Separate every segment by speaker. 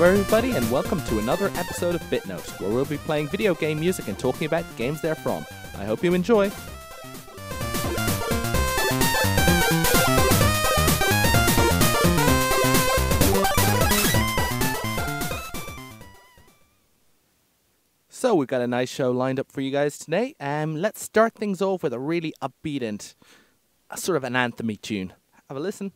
Speaker 1: Hello everybody and welcome to another episode of BitNote, where we'll be playing video game music and talking about the games they're from. I hope you enjoy. So we've got a nice show lined up for you guys today. Let's start things off with a really upbeat and sort of an anthem-y tune. Have a listen.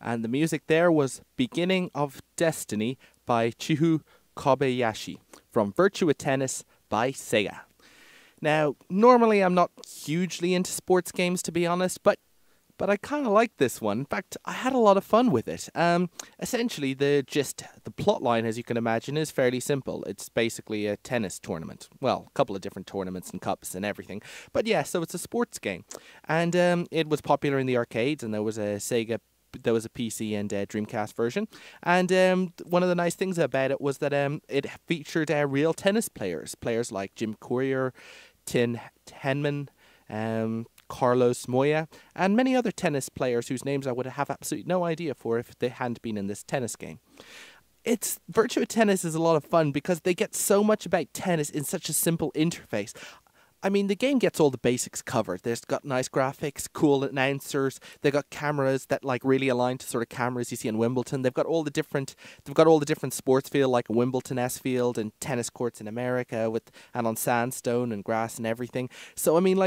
Speaker 1: And the music there was Beginning of Destiny by Chiho Kobayashi from Virtua Tennis by Sega. Now, normally I'm not hugely into sports games, to be honest, but I kind of like this one. In fact, I had a lot of fun with it. Essentially, the plot line, as you can imagine, is fairly simple. It's basically a tennis tournament. Well, a couple of different tournaments and cups and everything. But yeah, so it's a sports game. And it was popular in the arcades, and there was a PC and Dreamcast version. And one of the nice things about it was that it featured real tennis players like Jim Courier, Tin Henman, Carlos Moya, and many other tennis players whose names I would have absolutely no idea for if they hadn't been in this tennis game. Virtua Tennis is a lot of fun because they get so much about tennis in such a simple interface. I mean, the game gets all the basics covered. There's got nice graphics, cool announcers. They've got cameras that really align to sort of cameras you see in Wimbledon. They've got all the different sports field, like a Wimbledon-esque field, and tennis courts in America and on sandstone and grass and everything. So I mean,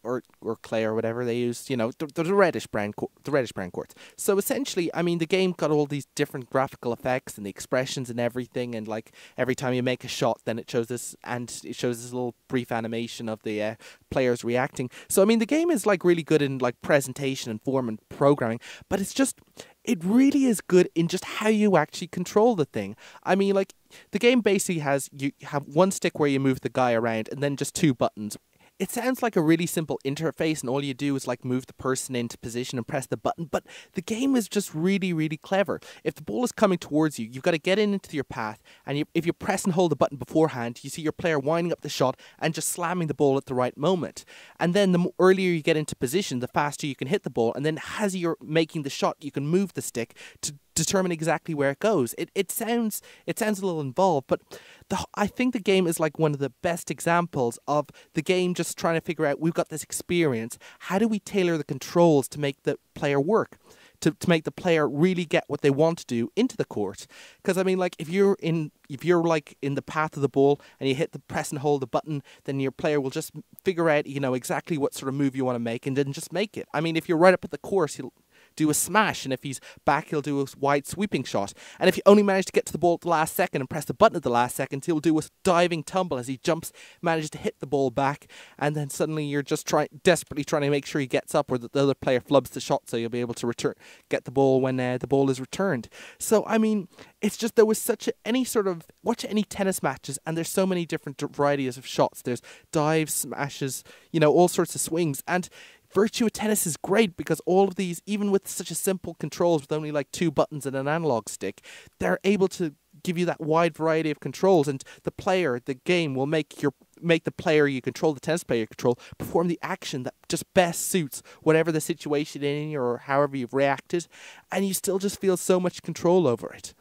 Speaker 1: or clay or whatever they use, the reddish brown courts. So essentially, I mean, the game got all these different graphical effects and the expressions and everything, and every time you make a shot, then it shows this little brief animation of the players reacting. So I mean, the game is really good in presentation and form and programming, but it really is good in just how you actually control the thing. I mean, the game basically you have one stick where you move the guy around, and then just two buttons. It sounds like a really simple interface, and all you do is move the person into position and press the button, but the game is just really, really clever. If the ball is coming towards you, you've got to get into your path, and if you press and hold the button beforehand, you see your player winding up the shot and just slamming the ball at the right moment. And then the earlier you get into position, the faster you can hit the ball, and then as you're making the shot, you can move the stick to determine exactly where it goes. It sounds a little involved, but I think the game is one of the best examples of the game just trying to figure out, we've got this experience, how do we tailor the controls to make the player work? To make the player really get what they want to do into the court. Because I mean, if you're in the path of the ball and you hit the press and hold the button, then your player will just figure out exactly what sort of move you want to make and then just make it. I mean, if you're right up at the course, do a smash, and if he's back, he'll do a wide sweeping shot. And if you only manage to get to the ball at the last second and press the button at the last second, he'll do a diving tumble as he manages to hit the ball back, and then suddenly you're just desperately trying to make sure he gets up, or that the other player flubs the shot, so you'll be able to get the ball when the ball is returned. So I mean, it's just there was watch any tennis matches, and there's so many different varieties of shots. There's dives, smashes, all sorts of swings, and Virtua Tennis is great because all of these, even with such a simple controls with only like 2 buttons and an analog stick, they're able to give you that wide variety of controls, and the game will make the player you control, the tennis player you control, perform the action that just best suits whatever the situation in or however you've reacted, and you still just feel so much control over it.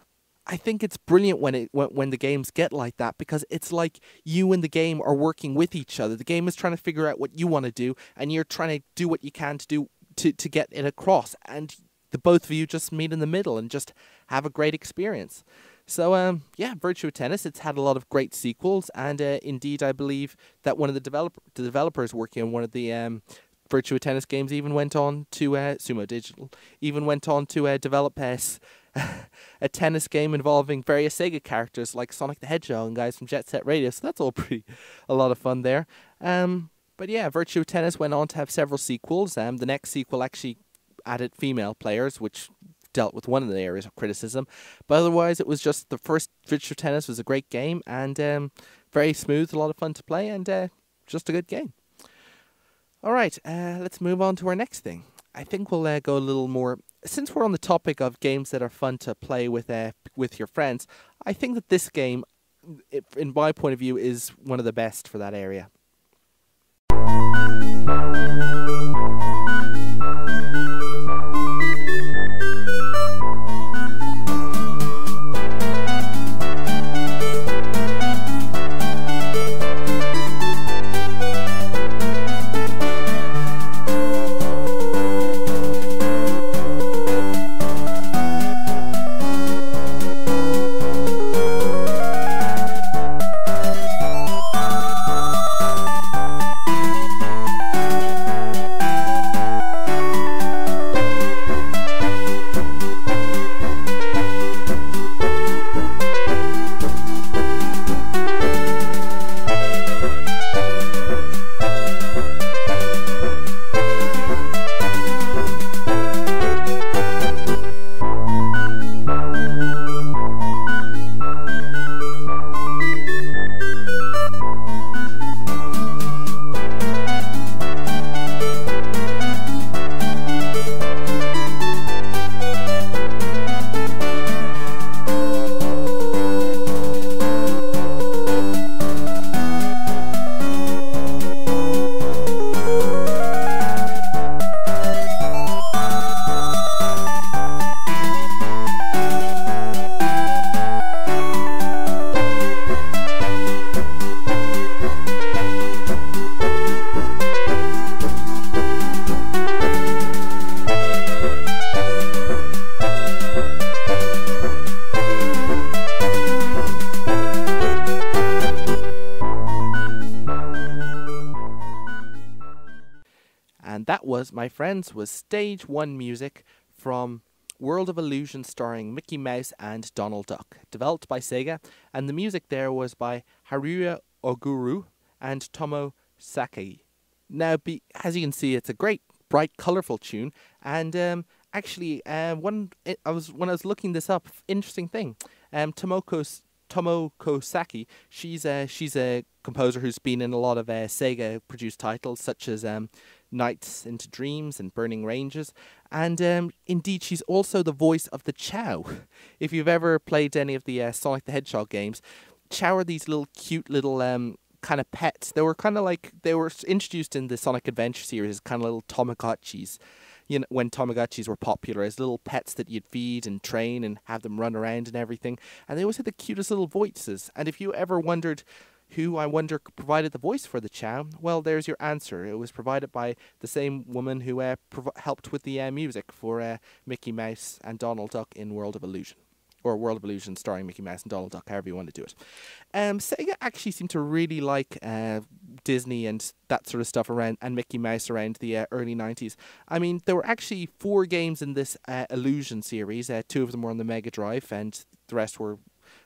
Speaker 1: I think it's brilliant when the games get like that, because it's like you and the game are working with each other. The game is trying to figure out what you want to do, and you're trying to do what you can to do to get it across, and the both of you just meet in the middle and just have a great experience. So Virtua Tennis, it's had a lot of great sequels, and indeed I believe that one of the developers working on one of the Virtua Tennis games even went on to Sumo Digital, even went on to develop a tennis game involving various Sega characters like Sonic the Hedgehog and guys from Jet Set Radio. So that's all a lot of fun there. But yeah, Virtua Tennis went on to have several sequels. The next sequel actually added female players, which dealt with one of the areas of criticism. But otherwise, it was just the first Virtua Tennis was a great game, and very smooth, a lot of fun to play, and just a good game. All right, let's move on to our next thing. I think we'll go a little more, since we're on the topic of games that are fun to play with your friends. I think that this game, in my point of view, is one of the best for that area. And that was, my friends, was Stage 1 music from World of Illusion starring Mickey Mouse and Donald Duck, developed by Sega, and the music there was by Haruyo Oguro and Tomoko Sasaki. Now, as you can see, it's a great, bright, colourful tune, and actually, when I was looking this up, interesting thing, Tomoko Sasaki, she's a composer who's been in a lot of Sega-produced titles, such as Nights into Dreams and Burning Ranges, and indeed she's also the voice of the Chow. If you've ever played any of the Sonic the Hedgehog games, Chow are these little cute little kind of pets. They were introduced in the Sonic Adventure series as kind of little Tamagotchis. You know, when Tamagotchis were popular, as little pets that you'd feed and train and have them run around and everything. And they always had the cutest little voices. And if you ever wondered who, I wonder, provided the voice for the Chow, well, there's your answer. It was provided by the same woman who helped with the music for Mickey Mouse and Donald Duck in World of Illusion. or World of Illusion starring Mickey Mouse and Donald Duck, however you want to do it. Sega actually seemed to really like Disney and that sort of stuff around, and Mickey Mouse around the early 90s. I mean, there were actually 4 games in this Illusion series. 2 of them were on the Mega Drive, and the rest were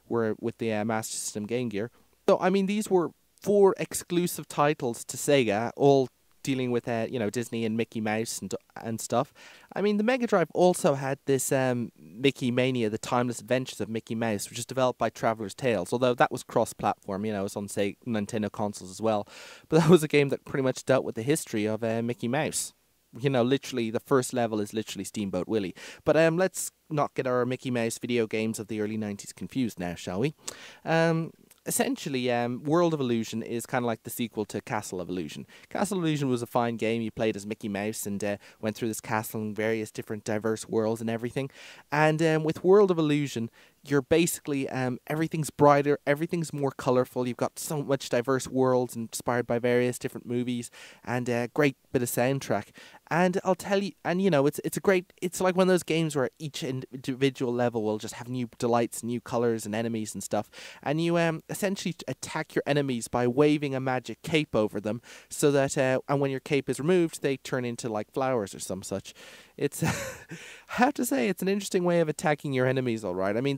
Speaker 1: with the Master System Game Gear. So, I mean, these were 4 exclusive titles to Sega, all dealing with Disney and Mickey Mouse and stuff. I mean, the Mega Drive also had this Mickey Mania, The Timeless Adventures of Mickey Mouse, which is developed by Traveller's Tales, although that was cross-platform, it was on, say, Nintendo consoles as well. But that was a game that pretty much dealt with the history of Mickey Mouse. Literally, the first level is literally Steamboat Willie. But let's not get our Mickey Mouse video games of the early 90s confused now, shall we? Essentially, World of Illusion is kind of like the sequel to Castle of Illusion. Castle of Illusion was a fine game. You played as Mickey Mouse and went through this castle in various different diverse worlds and everything. And with World of Illusion, you're basically, everything's brighter, everything's more colourful. You've got so much diverse worlds inspired by various different movies, and a great bit of soundtrack. And I'll tell you, and it's like one of those games where each individual level will just have new delights, new colours and enemies and stuff. And you essentially attack your enemies by waving a magic cape over them, so that and when your cape is removed, they turn into like flowers or some such. It's I have to say, it's an interesting way of attacking your enemies, all right. I mean,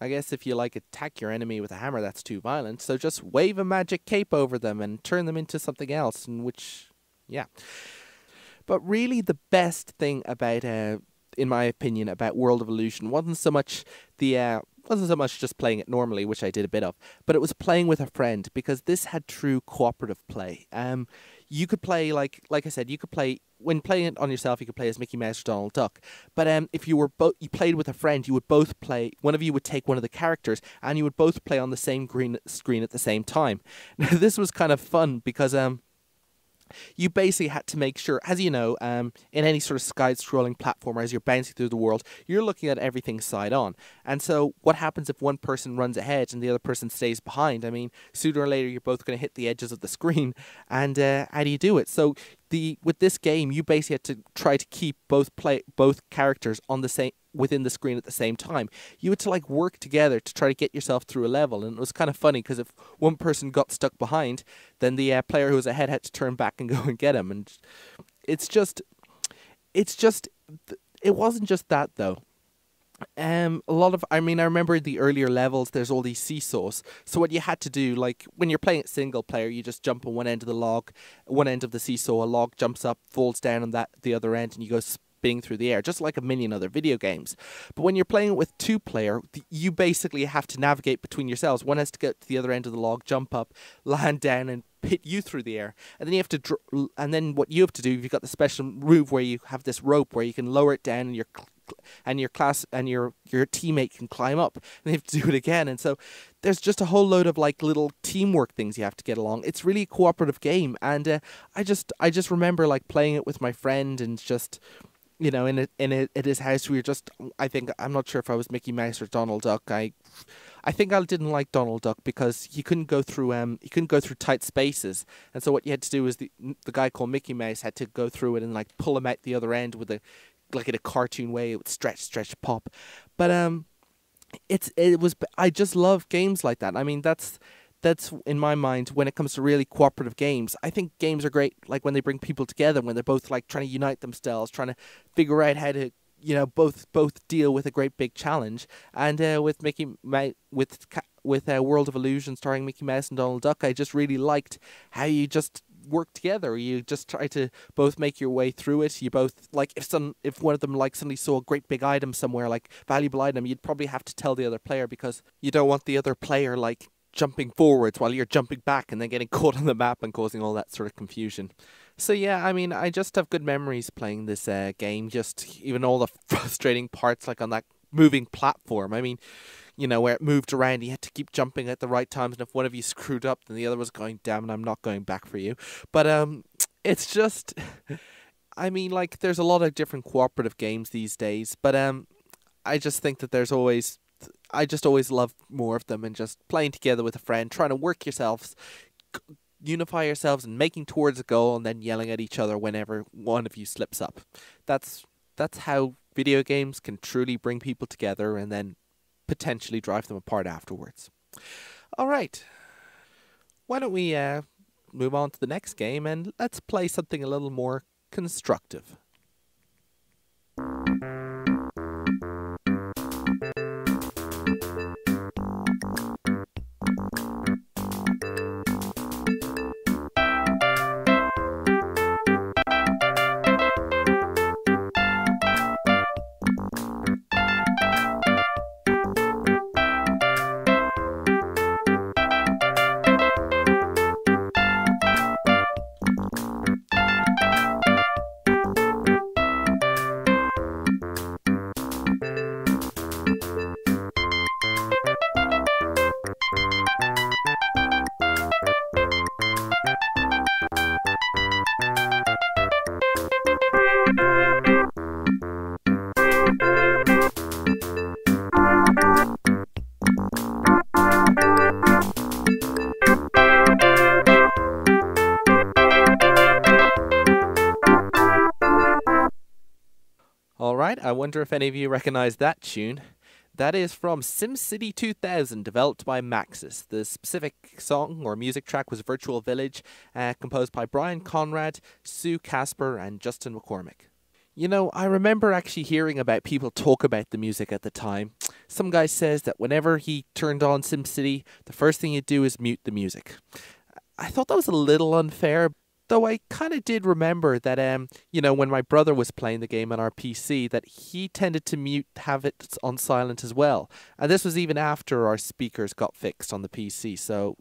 Speaker 1: I guess if you attack your enemy with a hammer, that's too violent. So just wave a magic cape over them and turn them into something else, yeah. But really the best thing about, in my opinion, about World of Illusion wasn't so much just playing it normally, which I did a bit of, but it was playing with a friend, because this had true cooperative play. You could play, like I said, when playing it on yourself, you could play as Mickey Mouse or Donald Duck. But if you played with a friend, you would both play. One of you would take one of the characters, and you would both play on the same screen at the same time. Now, this was kind of fun because you basically had to make sure, as you know, in any sort of side-scrolling platformer, as you're bouncing through the world, you're looking at everything side on. And so what happens if one person runs ahead and the other person stays behind? I mean, sooner or later, you're both going to hit the edges of the screen. And how do you do it? So with this game, you basically had to try to keep both characters on the same within the screen at the same time. You had to work together to try to get yourself through a level, and it was kind of funny because if one person got stuck behind, then the player who was ahead had to turn back and go and get him. And it wasn't just that though. I remember the earlier levels, there's all these seesaws. So what you had to do, when you're playing it single player, you just jump on one end of the seesaw, a log jumps up, falls down on the other end, and you go spinning through the air, just like a million other video games. But when you're playing it with 2-player, you basically have to navigate between yourselves. One has to get to the other end of the log, jump up, land down, and hit you through the air. And then you have to and then what you have to do, you've got the special move where you have this rope where you can lower it down, and your teammate can climb up, and they have to do it again. And so there's just a whole load of little teamwork things you have to get along. It's really a cooperative game, and I just remember playing it with my friend, and just at his house, we were just, I'm not sure if I was Mickey Mouse or Donald Duck. I think I didn't like Donald Duck because he couldn't go through tight spaces, and so what you had to do is the guy called Mickey Mouse had to go through it and pull him out the other end with in a cartoon way. It would stretch, pop. But I just love games like that. I mean, that's in my mind, when it comes to really cooperative games, I think games are great when they bring people together, when they're both trying to unite themselves, trying to figure out how to both deal with a great big challenge. And with World of Illusion starring Mickey Mouse and Donald Duck, I just really liked how you just work together. You just try to both make your way through it. You both if one of them suddenly saw a great big item somewhere, valuable item, you'd probably have to tell the other player, because you don't want the other player jumping forwards while you're jumping back and then getting caught on the map and causing all that sort of confusion. So yeah, I mean, I just have good memories playing this game, just even all the frustrating parts on that moving platform. I mean, where it moved around, you had to keep jumping at the right times, and if one of you screwed up, then the other was going, damn it, I'm not going back for you. But it's just, I mean, there's a lot of different cooperative games these days, but I just think that I just always love more of them, and just playing together with a friend, trying to work yourselves, unify yourselves, and making towards a goal, and then yelling at each other whenever one of you slips up. That's how video games can truly bring people together, and then potentially drive them apart afterwards. All right. Why don't we move on to the next game and let's play something a little more constructive. Alright, I wonder if any of you recognize that tune. That is from SimCity 2000, developed by Maxis. The specific song or music track was Virtual Village, composed by Brian Conrad, Sue Kasper, and Justin McCormick. You know, I remember actually hearing about people talk about the music at the time. Some guy says that whenever he turned on SimCity, the first thing he'd do is mute the music. I thought that was a little unfair, though I kind of did remember that, when my brother was playing the game on our PC, that he tended to have it on silent as well. And this was even after our speakers got fixed on the PC. So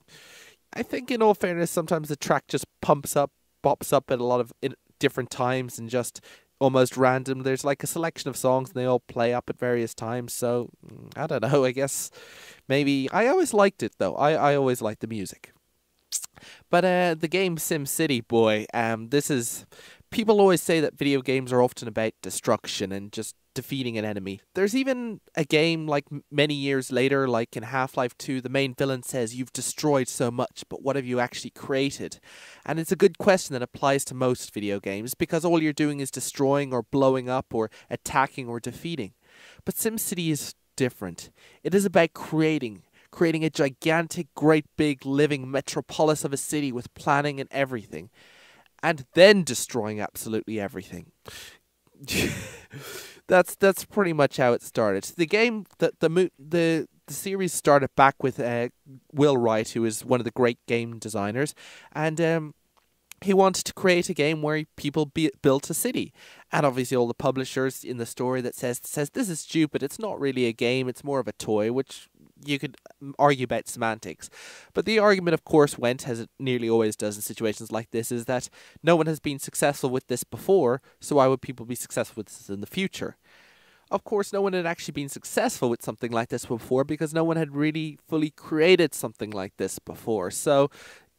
Speaker 1: I think in all fairness, sometimes the track just bops up at a lot of different times and just almost random. There's like a selection of songs and they all play up at various times. So I don't know, I guess maybe I always liked it though. I always liked the music. But the game SimCity, boy, people always say that video games are often about destruction and just defeating an enemy. There's even a game like many years later, like in Half-Life 2, the main villain says, "You've destroyed so much, but what have you actually created?" And it's a good question that applies to most video games, because all you're doing is destroying or blowing up or attacking or defeating. But SimCity is different. It is about creating a gigantic, great big living metropolis of a city with planning and everything, and then destroying absolutely everything. That's pretty much how it started. The game, the series started back with Will Wright, who is one of the great game designers, and he wanted to create a game where people built a city. And obviously all the publishers in the story that says this is stupid, it's not really a game, it's more of a toy, which you could argue about semantics. But the argument, of course, went, as it nearly always does in situations like this, is that no one has been successful with this before, so why would people be successful with this in the future? Of course, no one had actually been successful with something like this before, because no one had really fully created something like this before. So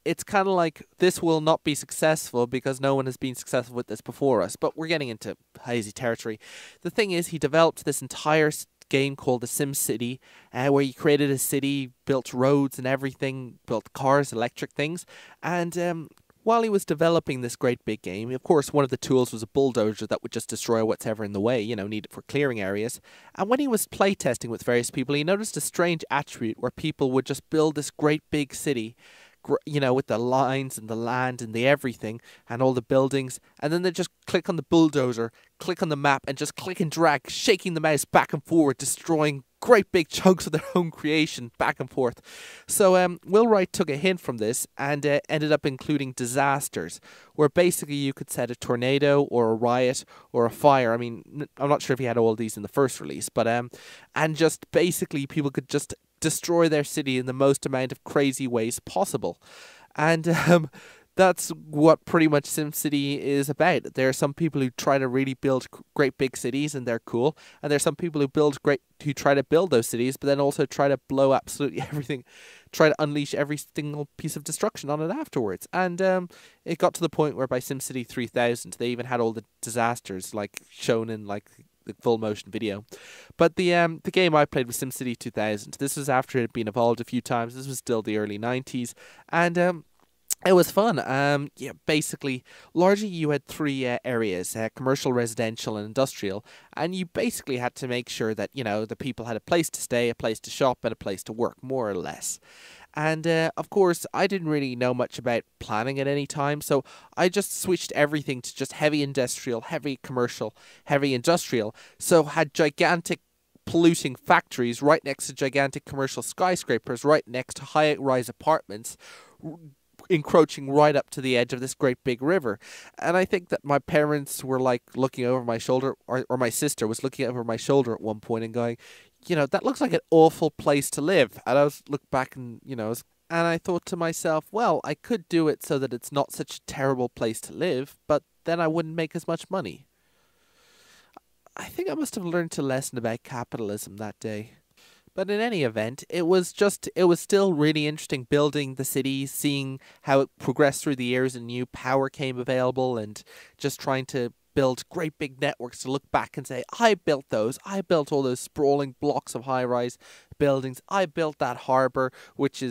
Speaker 1: it's kind of like, this will not be successful because no one has been successful with this before us. But we're getting into hazy territory. The thing is, he developed this entire game called The SimCity, where he created a city, built roads and everything, built cars, electric things. And while he was developing this great big game, of course, one of the tools was a bulldozer that would just destroy whatever in the way, needed for clearing areas. And when he was playtesting with various people, he noticed a strange attribute where people would just build this great big city, with the lines and the land and the everything and all the buildings, and then they just click on the bulldozer, click on the map, and just click and drag, shaking the mouse back and forward, destroying great big chunks of their own creation back and forth. So Will Wright took a hint from this and ended up including disasters, where basically you could set a tornado or a riot or a fire. I mean, I'm not sure if he had all these in the first release, but and just basically people could just destroy their city in the most amount of crazy ways possible. And that's what pretty much SimCity is about. There are some people who try to really build great big cities and they're cool, and there's some people who try to build those cities but then also try to blow absolutely everything, try to unleash every single piece of destruction on it afterwards. And it got to the point where by SimCity 3000 they even had all the disasters like shown in like the full motion video. But the game I played was SimCity 2000. This was after it had been evolved a few times. This was still the early 90s, and It was fun. Yeah, basically, largely you had three areas: commercial, residential, and industrial. And you basically had to make sure that the people had a place to stay, a place to shop, and a place to work, more or less. And of course, I didn't really know much about planning at any time, so I just switched everything to just heavy industrial, heavy commercial, heavy industrial. So had gigantic polluting factories right next to gigantic commercial skyscrapers, right next to high-rise apartments, encroaching right up to the edge of this great big river. And I think that my parents were like looking over my shoulder, or my sister was looking over my shoulder at one point and going, that looks like an awful place to live. And I was looked back and, and I thought to myself, well, I could do it so that it's not such a terrible place to live, but then I wouldn't make as much money. I think I must have learned a lesson about capitalism that day. But in any event, it was still really interesting building the city, seeing how it progressed through the years and new power came available, and just trying to build great big networks to look back and say, I built those. I built all those sprawling blocks of high-rise buildings. I built that harbour, which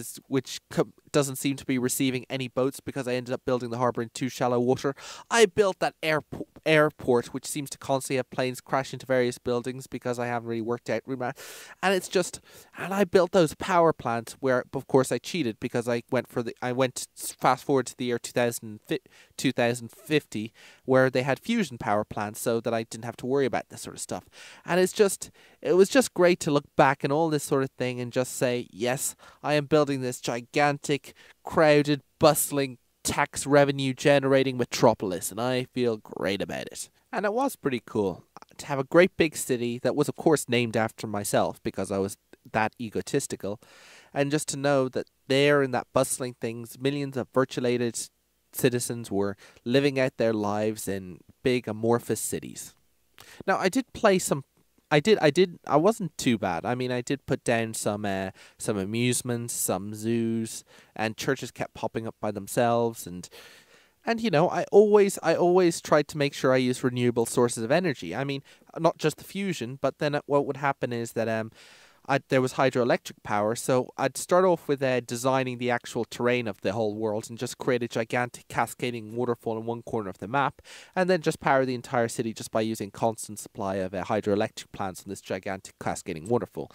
Speaker 1: doesn't seem to be receiving any boats because I ended up building the harbour in too shallow water. I built that airport, which seems to constantly have planes crash into various buildings because I haven't really worked out route map. And I built those power plants where, of course, I cheated because I went fast forward to the year 2050, where they had fusion power plants, so that I didn't have to worry about this sort of stuff. And it was just great to look back and all this sort of thing and just say, yes, I am building this gigantic, crowded, bustling, tax revenue generating metropolis, and I feel great about it. And it was pretty cool to have a great big city that was, of course, named after myself because I was that egotistical, and just to know that there in that bustling things, millions of virtualated citizens were living out their lives in big amorphous cities. Now, I did play some. I wasn't too bad. I mean, I did put down some amusements, some zoos, and churches kept popping up by themselves, and I always tried to make sure I used renewable sources of energy. I mean, not just the fusion, but then what would happen is that there was hydroelectric power, so I'd start off with designing the actual terrain of the whole world and just create a gigantic cascading waterfall in one corner of the map, and then just power the entire city just by using constant supply of hydroelectric plants on this gigantic cascading waterfall.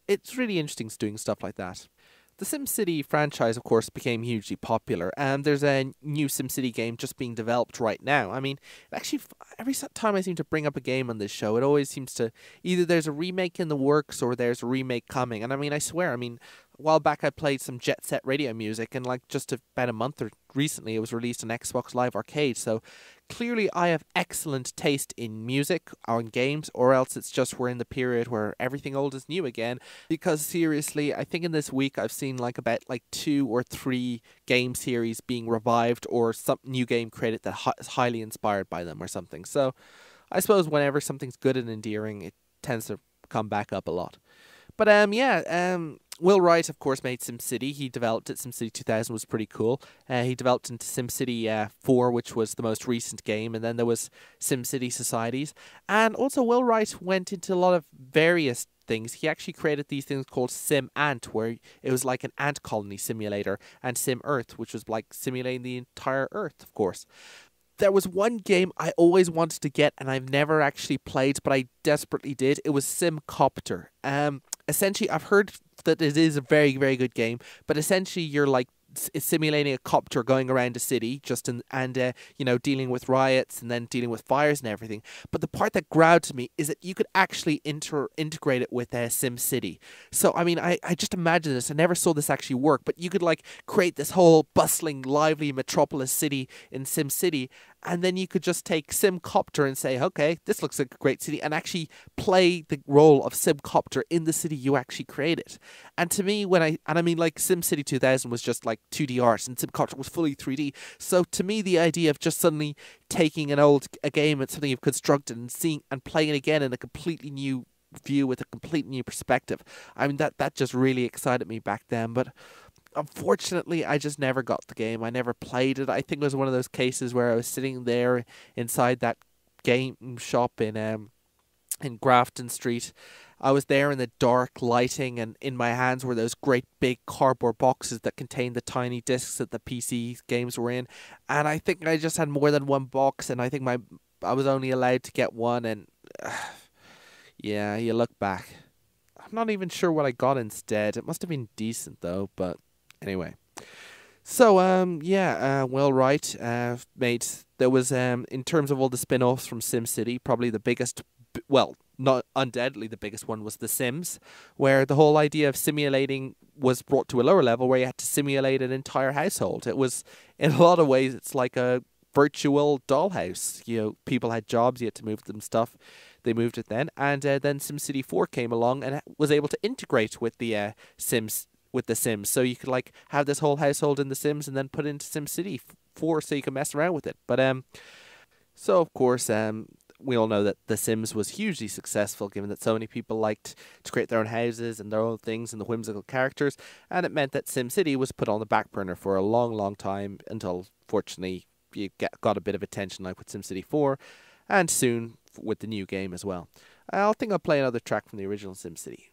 Speaker 1: It's really interesting doing stuff like that. The SimCity franchise, of course, became hugely popular, and there's a new SimCity game just being developed right now. I mean, actually, every time I seem to bring up a game on this show, it always seems to either there's a remake in the works or there's a remake coming. And I mean, I swear, a while back I played some Jet Set Radio music, and like just about a month or recently it was released on Xbox Live Arcade. So clearly I have excellent taste in music or in games, or else it's just we're in the period where everything old is new again. Because seriously, I think in this week I've seen about 2 or 3 game series being revived, or some new game created that is highly inspired by them or something. So I suppose whenever something's good and endearing, it tends to come back up a lot. But Will Wright, of course, made SimCity. He developed it. SimCity 2000 was pretty cool. He developed into SimCity 4, which was the most recent game, and then there was SimCity Societies. And also, Will Wright went into a lot of various things. He actually created these things called Sim Ant, where it was like an ant colony simulator, and Sim Earth, which was like simulating the entire Earth, of course. There was one game I always wanted to get, and I've never actually played, but I desperately did. It was Simcopter. Essentially, I've heard that it is a very, very good game, but essentially you're like simulating a copter going around a city, dealing with riots and then dealing with fires and everything. But the part that grabbed me is that you could actually integrate it with SimCity. So I mean, I just imagine this. I never saw this actually work, but you could like create this whole bustling, lively metropolis city in SimCity, and then you could just take Simcopter and say, okay, this looks like a great city, and actually play the role of Simcopter in the city you actually created. And to me, SimCity 2000 was just like 2D art, and Simcopter was fully 3D. So to me, the idea of just suddenly taking a game and something you've constructed and seeing and playing it again in a completely new view with a completely new perspective, I mean, that just really excited me back then. But unfortunately, I just never got the game. I never played it. I think it was one of those cases where I was sitting there inside that game shop in in Grafton Street. I was there in the dark lighting, and in my hands were those great big cardboard boxes that contained the tiny discs that the PC games were in. And I think I just had more than one box, and I think I was only allowed to get one. And yeah, you look back, I'm not even sure what I got instead. It must have been decent though. But anyway, so Will Wright made, there was in terms of all the spin-offs from SimCity, probably the biggest. Well, not undoubtedly the biggest one was The Sims, where the whole idea of simulating was brought to a lower level, where you had to simulate an entire household. It was, in a lot of ways, it's like a virtual dollhouse. You know, people had jobs, you had to move them stuff. They moved it then, and then SimCity 4 came along and was able to integrate with the Sims. So you could like have this whole household in The Sims and then put it into SimCity 4 so you can mess around with it. But so of course we all know that The Sims was hugely successful, given that so many people liked to create their own houses and their own things and the whimsical characters, and it meant that SimCity was put on the back burner for a long, long time until, fortunately, you got a bit of attention like with SimCity 4, and soon with the new game as well. I think I'll play another track from the original SimCity.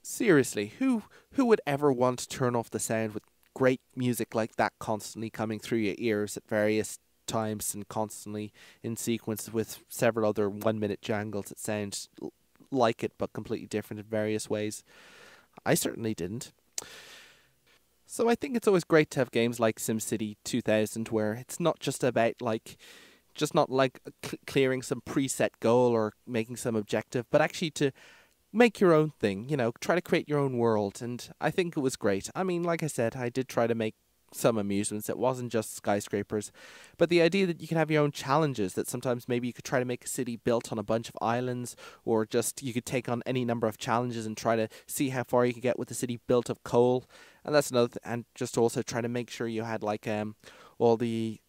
Speaker 1: Seriously, who would ever want to turn off the sound with great music like that constantly coming through your ears at various times and constantly in sequence with several other 1-minute jangles that sound like it but completely different in various ways? I certainly didn't. So I think it's always great to have games like SimCity 2000 where it's not just about clearing some preset goal or making some objective, but actually to make your own thing, you know, try to create your own world. And I think it was great. I mean, like I said, I did try to make some amusements. It wasn't just skyscrapers, but the idea that you can have your own challenges, that sometimes maybe you could try to make a city built on a bunch of islands, or just you could take on any number of challenges and try to see how far you could get with a city built of coal. And that's another and just also try to make sure you had like all the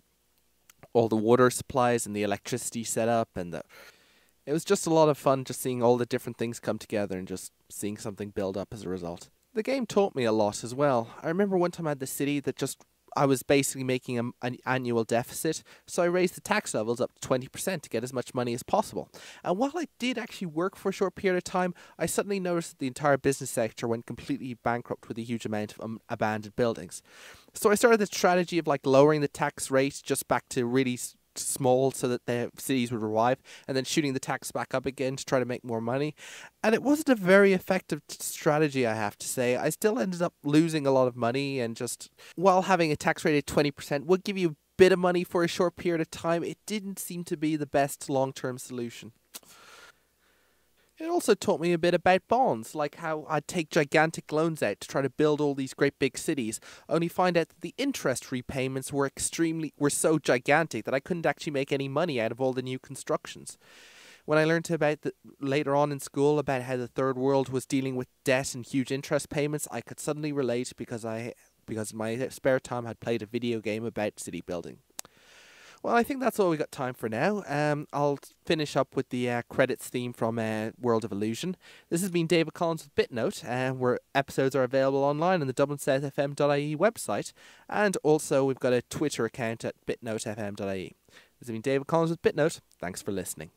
Speaker 1: water supplies and the electricity set up, and it was just a lot of fun just seeing all the different things come together and just seeing something build up as a result. The game taught me a lot as well. I remember one time I had the city that I was basically making an annual deficit, so I raised the tax levels up to 20% to get as much money as possible. And while I did actually work for a short period of time, I suddenly noticed that the entire business sector went completely bankrupt with a huge amount of abandoned buildings. So I started the strategy of like lowering the tax rate just back to really small so that the cities would revive, and then shooting the tax back up again to try to make more money. And it wasn't a very effective strategy, I have to say. I still ended up losing a lot of money, and just while having a tax rate at 20% would give you a bit of money for a short period of time, it didn't seem to be the best long-term solution. It also taught me a bit about bonds, like how I'd take gigantic loans out to try to build all these great big cities, only find out that the interest repayments were so gigantic that I couldn't actually make any money out of all the new constructions. When I learned about later on in school about how the third world was dealing with debt and huge interest payments, I could suddenly relate because in my spare time I had played a video game about city building. Well, I think that's all we got time for now. I'll finish up with the credits theme from World of Illusion. This has been David Collins with BitNote, where episodes are available online on the dublinsouthfm.ie website, and also we've got a Twitter account at bitnotefm.ie. This has been David Collins with BitNote. Thanks for listening.